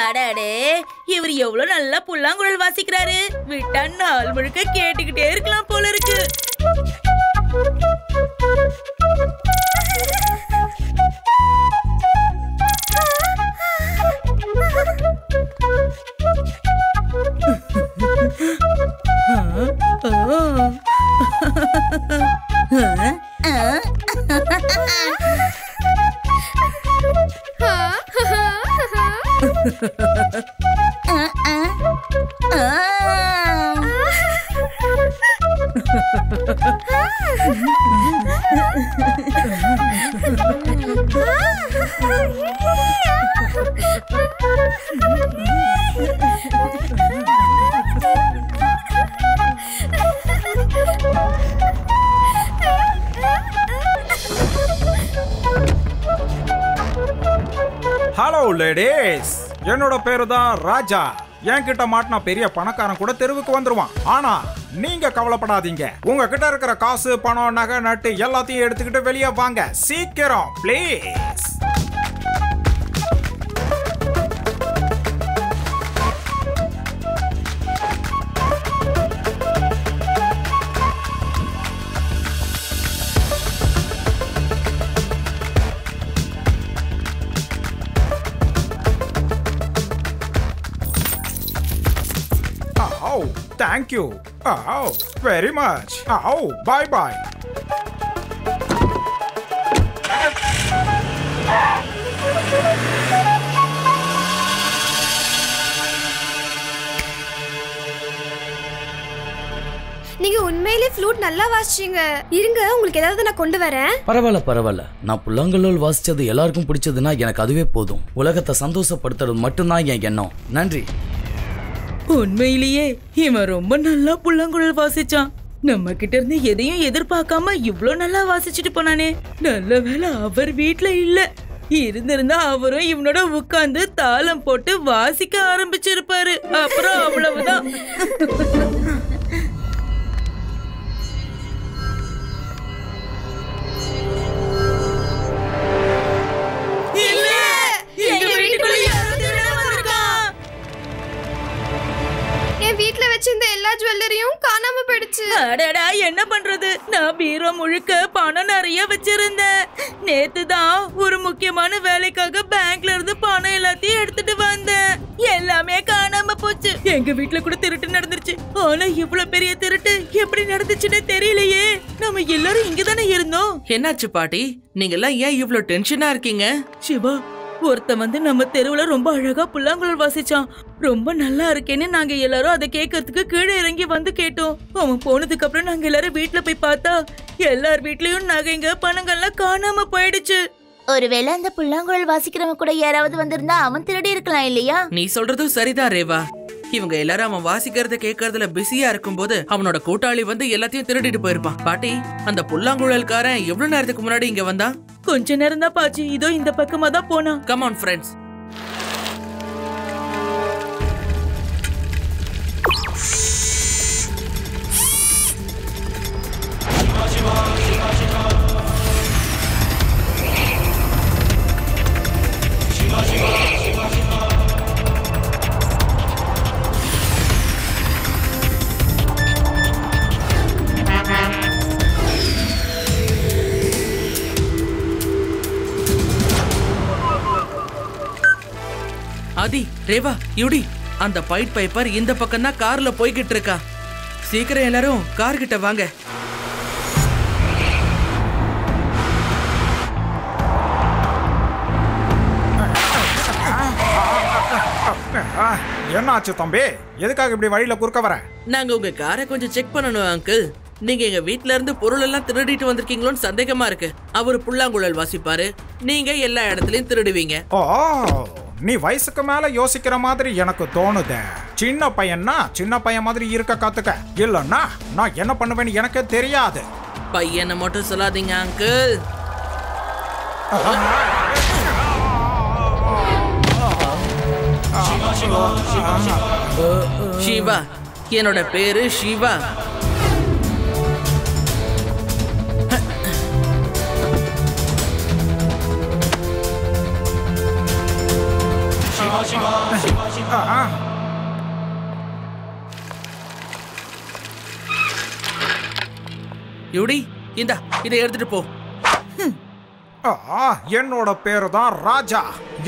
அடடே, இவர் எவ்வளவு நல்லா புல்லாங்குழல் வாசிக்கிறாரு. விட்டா நாள் முழுக்க கேட்டுக்கிட்டே இருக்கலாம் போல இருக்கு. ஹலோ லேடீஸ், என்னோட பேரு தான் ராஜா. என்கிட்ட மாட்டினா பெரிய பணக்காரன் கூட தெருவுக்கு வந்துருவான். ஆனா நீங்க கவலைப்படாதீங்க. உங்ககிட்ட இருக்கிற காசு, பணம், நகை, நட்டு எல்லாத்தையும் எடுத்துக்கிட்டு வெளியே வாங்க சீக்கிரம் please. Oh, thank you. Oh, very much. Oh, bye bye. நீங்க உண்மையிலே ஃப்ளூட் நல்லா வாசிச்சீங்க. இருங்க, உங்களுக்கு ஏதாவது நான் கொண்டு வரேன். பரவாயில்ல. நான் புல்லாங்குழல் வாசிச்சது எல்லாருக்கும் பிடிச்சதுன்னா எனக்கு அதுவே போதும். உலகத்தை சந்தோஷப்படுத்துறது மட்டும்தான் என் எண்ணம். நன்றி. உண்மையிலேயே இவன் ரொம்ப நல்லா புல்லாங்குழல் வாசிச்சான். நம்ம கிட்ட இருந்து எதையும் எதிர்பார்க்காம இவ்ளோ நல்லா வாசிச்சுட்டு போனானே. நல்ல வேளை அவர் வீட்டுல இல்ல. இருந்திருந்தா அவரும் இவனோட உட்கார்ந்து தாளம் போட்டு வாசிக்க ஆரம்பிச்சிருப்பாரு. அப்புறம் அவ்வளவுதான். வீட்ல வச்சிருந்த எல்லா ஜுவல்லரியும் காணாம போயிடுச்சு. அடடா, என்ன பண்றது? நான் பீரோ முழுக்க பணம் நிறைய வச்சிருந்தேன். நேத்து தான் ஒரு முக்கியமான வேலைக்காக பேங்க்ல இருந்து பணம் எல்லாத்தையும் எடுத்துட்டு வந்தேன். எல்லாமே காணாம போச்சு. எங்க வீட்ல கூட திருட்டு நடந்துருச்சு. ஆனா இவ்வளவு பெரிய திருட்டு எப்படி நடந்துச்சுன்னு தெரியலையே. நம்ம எல்லாரும் இங்கதானே இருந்தோம். என்னாச்சு பாட்டி? நீங்க எல்லாம் ஏன் இவ்வளவு டென்ஷனா இருக்கீங்க? சிவா, ஒருத்தன் வந்து நம்ம தெருவுல ரொம்ப அழகா புல்லாங்குழல் வாசிச்சான். ரொம்ப நல்லா இருக்கேன்னு நாங்க எல்லாரும் அதை கேட்கறதுக்கு கீழே இறங்கி வந்து கேட்டோம். அவன் போனதுக்கு அப்புறம் நாங்க எல்லாரும் வீட்டுல போய் பார்த்தா எல்லார் வீட்லயும் நகைங்க, பணங்கள்லாம் காணாம போயிடுச்சு. ஒருவேளை அந்த புல்லாங்குழல் வாசிக்கிறவங்க கூட யாராவது வந்திருந்தா அவன் திருடி இருக்கலாம் இல்லையா? நீ சொல்றதும் சரிதான் ரேவா. இவங்க எல்லாரும் அவன் வாசிக்கிறத கேட்கறதுல பிஸியா இருக்கும் போது அவனோட கூட்டாளி வந்து எல்லாத்தையும் திருடிட்டு போயிருப்பான். பாட்டி, அந்த புல்லாங்குழல்காரன் எவ்வளவு நேரத்துக்கு முன்னாடி இங்க வந்தா? கொஞ்ச நேரம் தான் பாச்சு. இதோ இந்த பக்கமா தான் போனா. Come on friends. Adhi, Reva, யுடி, அந்த பைட் பைப்பர் இந்த பக்கம் தான் கார்ல போய்கிட்டு இருக்கா. சீக்கிரம் எல்லாரும் கார் கிட்ட வாங்க. என்னாச்சு தம்பி? எதுக்காக இப்படி வழியில குறுக்க வர? நாங்க உங்க காரை கொஞ்சம் செக் பண்ணணும் அங்கிள். நீங்க எங்க வீட்ல இருந்து பொருள் எல்லாம் திருடிட்டு வந்திருக்கீங்களோன்னு சந்தேகமா இருக்கு. அவரு புல்லாங்குழல் வாசிப்பாரு, நீங்க எல்லா இடத்துலயும் திருடுவீங்க. ஓ, நீ வயசுக்கு மேல யோசிக்கிற மாதிரி எனக்கு தோணுது. சின்ன பையன்னா சின்ன பையன் மாதிரி இருக்க கத்துக்க. இல்லன்னா நான் என்ன பண்ணுவேன்னு எனக்கு தெரியாது. பையனை மட்டும் சொல்லாதீங்க அங்கிள். சிவா, என்னோட பேரு சிவா. யுடி, இந்தா இதை எடுத்துட்டு போ. என்னோட பேரு தான் ராஜா.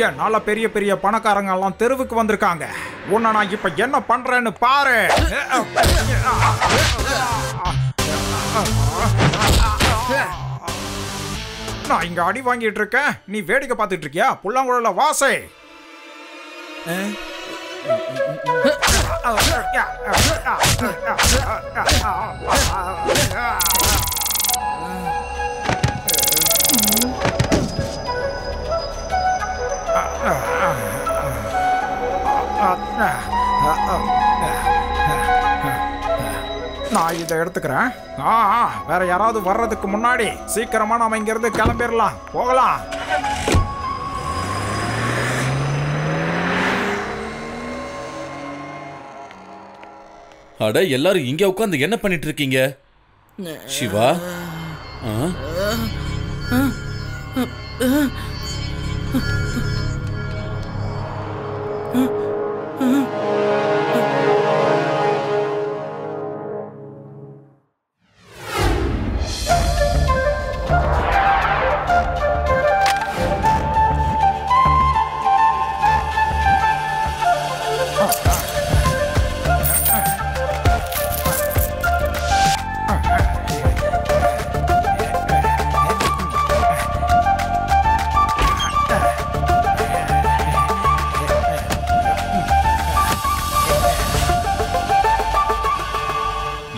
என்னால பெரிய பெரிய பணக்காரங்க எல்லாம் தெருவுக்கு வந்திருக்காங்க. உன்னை நான் இப்ப என்ன பண்றேன்னு பாரு. நான் இங்க அடி வாங்கிட்டு இருக்கேன், நீ வேடிக்கை பார்த்துட்டு இருக்கியா? புல்லாங்குழல வாசை. நான் இதை எடுத்துக்கிறேன். வேற யாராவது வர்றதுக்கு முன்னாடி சீக்கிரமா நாம இங்க இருந்து கிளம்பிடலாம். போகலாம். அட, எல்லாரும் இங்க உட்கார்ந்து என்ன பண்ணிட்டு இருக்கீங்க? சிவா,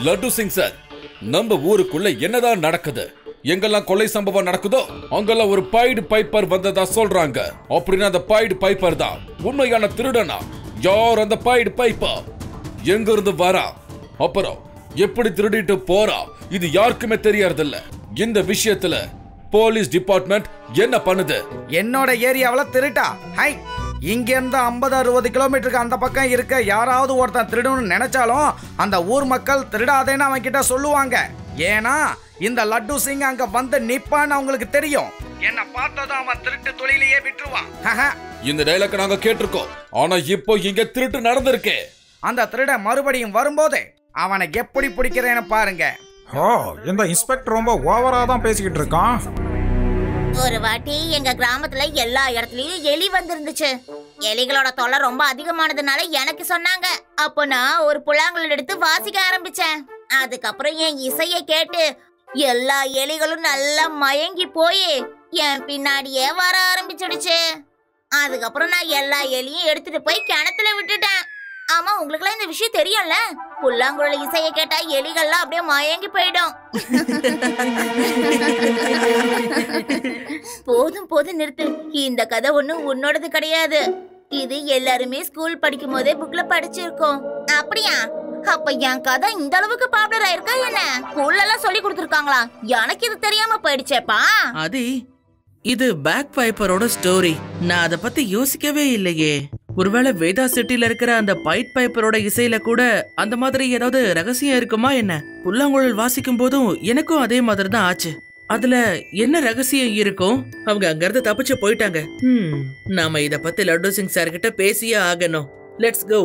லட்டு சிங் சார், நம்ம ஊருக்குள்ள என்னதான் நடக்குது? எங்கெல்லாம் கொலை சம்பவம் நடக்குதோ அங்கெல்லாம் ஒரு பைடு பைப்பர் வந்ததா சொல்றாங்க. அப்படின்னா அந்த பைடு பைப்பர் தான் உண்மையான திருடனா? யார் அந்த பைடு பைப்பர்? எங்க இருந்து வரா? அப்புறம் எப்படி திருடிட்டு போறா? இது யாருக்குமே தெரியறதில்ல. இந்த விஷயத்துல போலீஸ் டிபார்ட்மெண்ட் என்ன பண்ணுது? என்னோட ஏரியாவில திருட்டா? ஹை, இங்க இருந்து 50-60 கிலோமீட்டருக்கு அந்த பக்கம் இருக்க யாராவது ஒருத்தன் திருடணும்னு நினைச்சாலும் அந்த ஊர் மக்கள் திருடாதேன்னு அவன் கிட்ட சொல்லுவாங்க. ஏன்னா இந்த லட்டு சிங் அங்க வந்து நிப்பான்னு அவங்களுக்கு தெரியும். என்ன பார்த்ததும் அவன் திருட்டு தொழிலையே விட்டுருவான். இந்த டைலாக் நாங்க கேட்டிருக்கோம். ஆனா இப்போ இங்க திருட்டு நடந்திருக்கு. அந்த திருட மறுபடியும் வரும்போது அவனை எப்படி பிடிக்கிறேன்னு பாருங்க. இந்த இன்ஸ்பெக்டர் ரொம்ப ஓவரா தான் பேசிக்கிட்டு இருக்கான். ஒரு வாட்டி எங்க கிராமத்துல எல்லா இடத்துலயும் எலி வந்திருந்துச்சு. எலிகளோட தொல்லை ரொம்ப அதிகமானதுனால எனக்கு சொன்னாங்க. அப்போ நான் ஒரு புல்லாங்குழல் எடுத்து வாசிக்க ஆரம்பிச்சேன். அதுக்கப்புறம் என் இசையை கேட்டு எல்லா எலிகளும் நல்லா மயங்கி போய் என் பின்னாடியே வர ஆரம்பிச்சிடுச்சு. அதுக்கப்புறம் நான் எல்லா எலியும் எடுத்துட்டு போய் கிணத்துல விட்டுட்டேன். ஆமா, உங்களுக்குலாம் இந்த விஷயம் தெரியும்ல? புல்லாங்குழல் இசையை கேட்டா எலிகள்லாம் அப்படியே மயங்கி போயிடும். போதும் போதும் நிறுத்து. இந்த கதை ஒண்ணும் உன்னோடது கிடையாது. இது எல்லாருமே ஸ்கூல் படிக்கும் போதே புக்ல படிச்சிருக்கோம். அப்படியா? அப்ப என் கதை இந்த அளவுக்கு பாப்புலர் ஆயிருக்கா என்ன? ஸ்கூல்ல எல்லாம் சொல்லி கொடுத்துருக்காங்களா? எனக்கு இது தெரியாம போயிடுச்சேப்பா. அது இது பேக் பைப்பரோட ஸ்டோரி. நான் அதை பத்தி யோசிக்கவே இல்லையே. ஒருவேளை வேதா சிட்டில இருக்கிற அந்த பைட் பைப்பரோட இசையில கூட அந்த மாதிரி ஏதாவது ரகசியம் இருக்குமா என்ன? புல்லாங்குழல் வாசிக்கும் போதும் எனக்கும் அதே மாதிரி தான் ஆச்சு. அதுல என்ன ரகசியம் இருக்கும்? அவங்க அங்க இருந்து தப்பிச்சு போயிட்டாங்க. நாம இத பத்தி லட்டு சிங் சார் கிட்ட பேசியே ஆகணும். லெட்ஸ் கோ.